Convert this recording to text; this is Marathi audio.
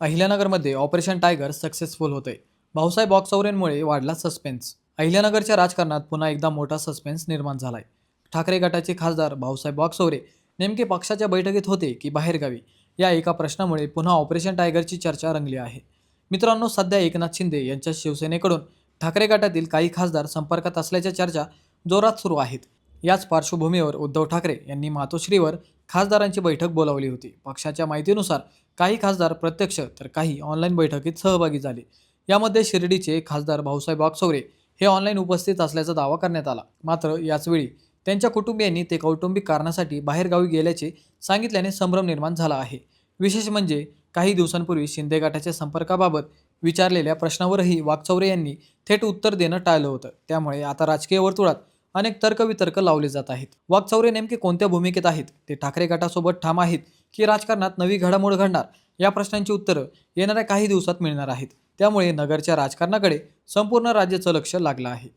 अहिल्यानगरमध्ये ऑपरेशन टायगर सक्सेसफुल होते. भाऊसाहेब बॉक्सवरेंमुळे वाढला सस्पेन्स. अहिल्यानगरच्या राजकारणात पुन्हा एकदा मोठा सस्पेन्स निर्माण झालाय. ठाकरे गटाचे खासदार भाऊसाहेब बॉक्सवरे नेमके पक्षाच्या बैठकीत होते की बाहेरगावी, या एका प्रश्नामुळे पुन्हा ऑपरेशन टायगरची चर्चा रंगली आहे. मित्रांनो, सध्या एकनाथ शिंदे यांच्या शिवसेनेकडून ठाकरे गटातील काही खासदार संपर्कात असल्याच्या चर्चा जोरात सुरू आहेत. याच पार्श्वभूमीवर उद्धव ठाकरे यांनी मातोश्रीवर खासदारांची बैठक बोलावली होती. पक्षाच्या माहितीनुसार काही खासदार प्रत्यक्ष तर काही ऑनलाईन बैठकीत सहभागी झाले. यामध्ये शिर्डीचे खासदार भाऊसाहेब बॉक्सवरे हे ऑनलाईन उपस्थित असल्याचा दावा करण्यात आला. मात्र याचवेळी त्यांच्या कुटुंबियांनी ते कौटुंबिक कारणासाठी बाहेरगावी गेल्याचे सांगितल्याने संभ्रम निर्माण झाला आहे. विशेष म्हणजे काही दिवसांपूर्वी शिंदे गटाच्या संपर्काबाबत विचारलेल्या प्रश्नावरही वाकचौरे यांनी थेट उत्तर देणं टाळलं होतं. त्यामुळे आता राजकीय वर्तुळात अनेक तर्कवितर्क लावले जात आहेत. वाकचौरे नेमके कोणत्या भूमिकेत आहेत? ते ठाकरे गटासोबत ठाम आहेत की राजकारणात नवी घडामोड घडणार? या प्रश्नांची उत्तरं येणाऱ्या काही दिवसात मिळणार आहेत. त्यामुळे नगरच्या राजकारणाकडे संपूर्ण राज्याचं लक्ष लागलं आहे.